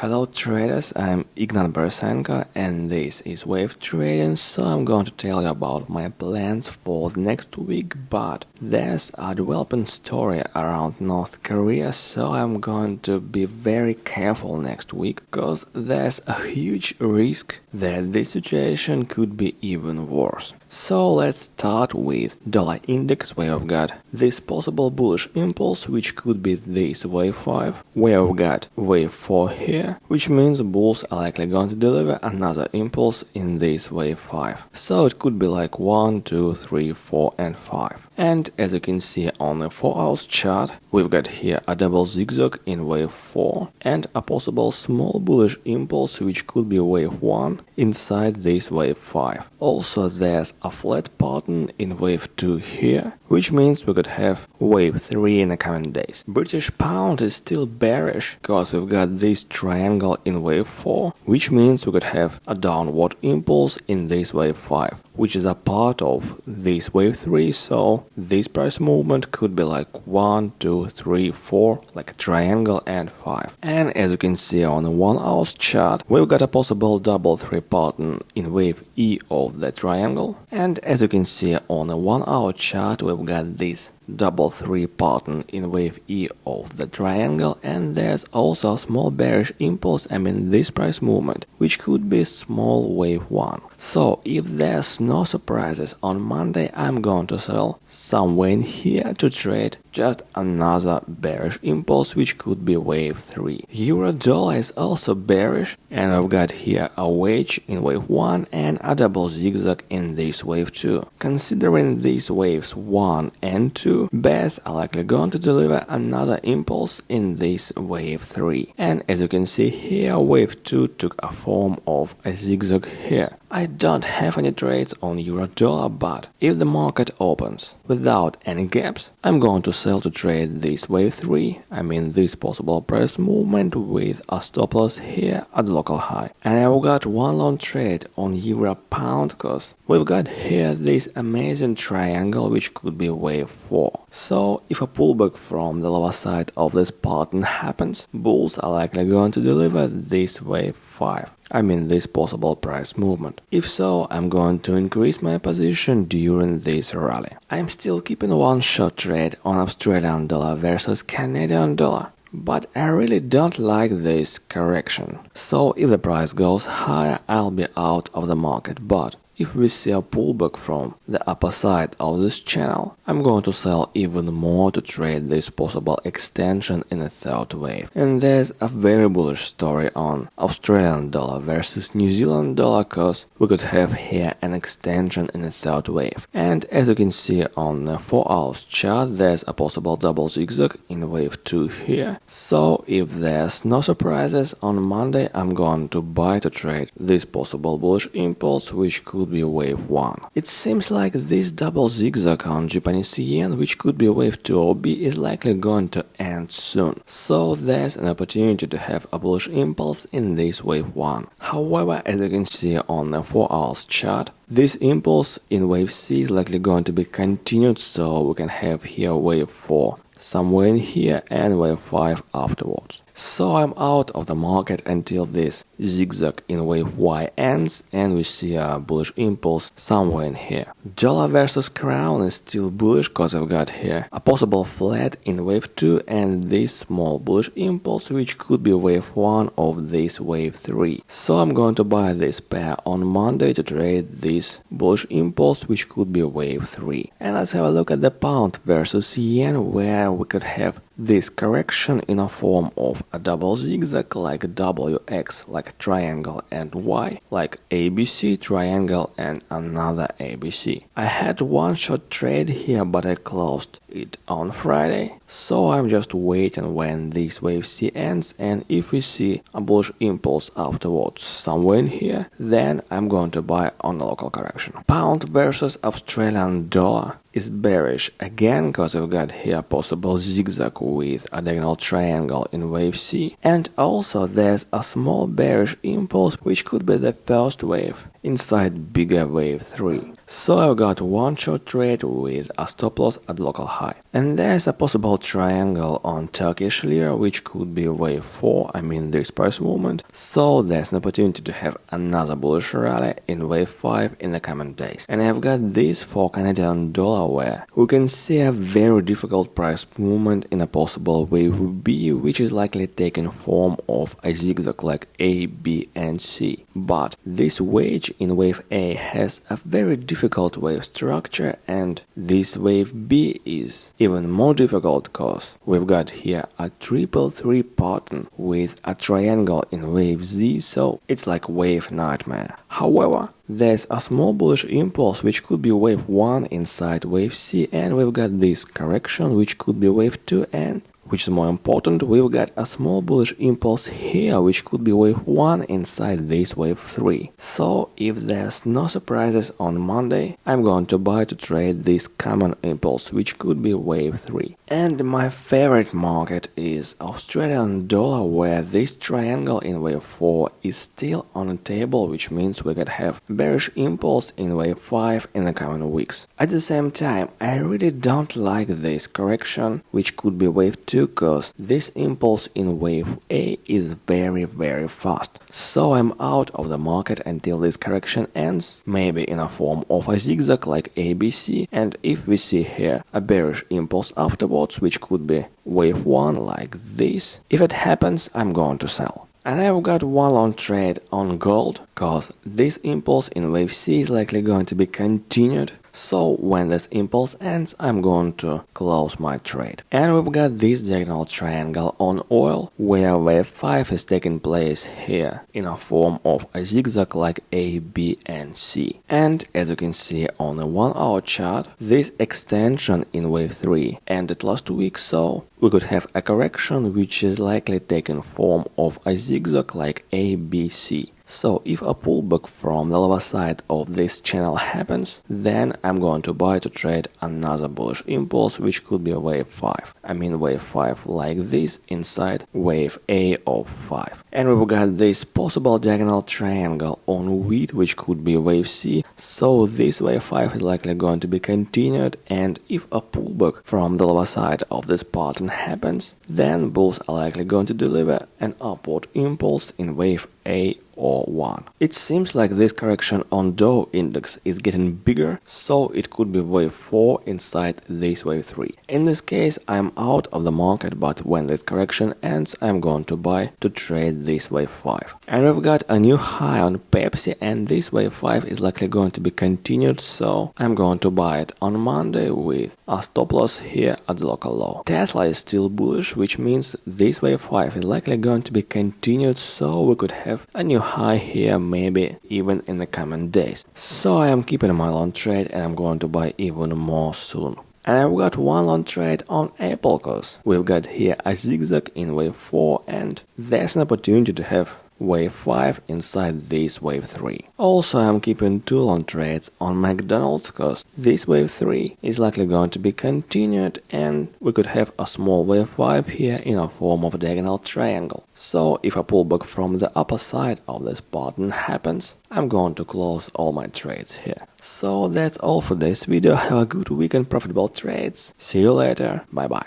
Hello traders, I'm Ignat Borisenko and this is WaveTrading. So I'm going to tell you about my plans for the next week, but there's a developing story around North Korea, so I'm going to be very careful next week because there's a huge risk that this situation could be even worse. So let's start with dollar index, where we've got this possible bullish impulse, which could be this wave 5, where we've got wave 4 here, which means bulls are likely going to deliver another impulse in this wave 5. So it could be like 1, 2, 3, 4 and 5. And as you can see on the 4 hours chart, we've got here a double zigzag in wave 4 and a possible small bullish impulse, which could be wave 1 inside this wave 5. Also there's a flat pattern in wave 2 here, which means we could have wave 3 in the coming days. British pound is still bearish because we've got this triangle in wave 4, which means we could have a downward impulse in this wave 5, which is a part of this wave 3, so this price movement could be like 1, 2, 3, 4, like a triangle and 5. And as you can see on the 1 hour chart, we've got a possible double 3 pattern in wave E of the triangle. And as you can see on the 1 hour chart, we've got this double 3 pattern in wave E of the triangle, and there's also a small bearish impulse, this price movement, which could be small wave 1. So if there's no surprises on Monday, I'm going to sell somewhere in here to trade just another bearish impulse, which could be wave 3. Euro dollar is also bearish, and I've got here a wedge in wave 1 and a double zigzag in this wave 2. Considering these waves 1 and 2, bears are likely going to deliver another impulse in this wave 3. And as you can see here, wave 2 took a form of a zigzag here. I don't have any trades on euro dollar, but if the market opens without any gaps, I'm going to sell to trade this wave 3, this possible price movement with a stop loss here at the local high. And I've got one long trade on euro pound because we've got here this amazing triangle, which could be wave 4. So if a pullback from the lower side of this pattern happens, bulls are likely going to deliver this wave 5. This possible price movement. If so, I'm going to increase my position during this rally. I'm still keeping one short trade on Australian dollar versus Canadian dollar, but I really don't like this correction. So if the price goes higher, I'll be out of the market, but if we see a pullback from the upper side of this channel, I'm going to sell even more to trade this possible extension in a third wave. And there's a very bullish story on Australian dollar versus New Zealand dollar, cause we could have here an extension in a third wave. And as you can see on the 4 hours chart, there's a possible double zigzag in wave 2 here. So if there's no surprises on Monday, I'm going to buy to trade this possible bullish impulse, which could be wave 1. It seems like this double zigzag on Japanese yen, which could be wave 2 or B, is likely going to end soon. So there's an opportunity to have a bullish impulse in this wave 1. However, as you can see on the 4 hours chart, this impulse in wave C is likely going to be continued, so we can have here wave 4 somewhere in here and wave 5 afterwards. So I'm out of the market until this zigzag in wave Y ends and we see a bullish impulse somewhere in here. Dollar versus crown is still bullish because I've got here a possible flat in wave 2 and this small bullish impulse, which could be wave 1 of this wave 3. So I'm going to buy this pair on Monday to trade this bullish impulse, which could be wave 3. And let's have a look at the pound versus yen, where we could have this correction in a form of a double zigzag like WX, like triangle and Y, like ABC, triangle and another ABC. I had one short trade here, but I closed it on Friday, so I'm just waiting when this wave C ends, and if we see a bullish impulse afterwards somewhere in here, then I'm going to buy on the local correction. Pound versus Australian dollar is bearish again because we've got here possible zigzag with a diagonal triangle in wave C, and also there's a small bearish impulse, which could be the first wave inside bigger wave 3. So I've got one short trade with a stop loss at local high. And there's a possible triangle on Turkish lira, which could be wave 4, this price movement. So there's an opportunity to have another bullish rally in wave 5 in the coming days. And I've got this for Canadian dollar, where we can see a very difficult price movement in a possible wave B, which is likely taking form of a zigzag like A, B and C. But this wedge in wave A has a very difficult wave structure, and this wave B is even more difficult because we've got here a 333 pattern with a triangle in wave Z, so it's like wave nightmare. However, there's a small bullish impulse which could be wave 1 inside wave C, and we've got this correction which could be wave 2, and which is more important, we've got a small bullish impulse here which could be wave 1 inside this wave 3. So if there's no surprises on Monday, I'm going to buy to trade this common impulse which could be wave 3. And my favorite market is Australian dollar, where this triangle in wave 4 is still on the table, which means we could have bearish impulse in wave 5 in the coming weeks. At the same time, I really don't like this correction which could be wave 2, because this impulse in wave A is very fast. So I'm out of the market until this correction ends, maybe in a form of a zigzag like ABC, and if we see here a bearish impulse afterwards, which could be wave 1 like this, if it happens, I'm going to sell. And I've got one long trade on gold, cause this impulse in wave C is likely going to be continued. So when this impulse ends, I'm going to close my trade. And we've got this diagonal triangle on oil, where wave 5 is taking place here in a form of a zigzag like A, B and C. And as you can see on the 1 hour chart, this extension in wave 3 ended last week, so we could have a correction which is likely taking form of a zigzag like A, B, C. So if a pullback from the lower side of this channel happens, then I'm going to buy to trade another bullish impulse which could be wave 5. Wave 5 like this inside wave A of 5. And we've got this possible diagonal triangle on wheat which could be wave C, so this wave 5 is likely going to be continued, and if a pullback from the lower side of this pattern happens, then bulls are likely going to deliver an upward impulse in wave A or 1. It seems like this correction on Dow index is getting bigger, so it could be wave 4 inside this wave 3. In this case, I'm out of the market, but when this correction ends, I'm going to buy to trade this wave 5. And we've got a new high on Pepsi, and this wave 5 is likely going to be continued, so I'm going to buy it on Monday with a stop loss here at the local low. Tesla is still bullish, which means this wave 5 is likely going to be continued, so we could have a new high here, maybe even in the coming days. So I am keeping my long trade, and I'm going to buy even more soon. And I've got one long trade on Apple, cause we've got here a zigzag in wave 4, and there's an opportunity to have wave 5 inside this wave 3. Also, I'm keeping 2 long trades on McDonald's, cause this wave 3 is likely going to be continued, and we could have a small wave 5 here in a form of a diagonal triangle. So if a pullback from the upper side of this pattern happens, I'm going to close all my trades here. So that's all for this video. Have a good week and profitable trades. See you later. Bye bye.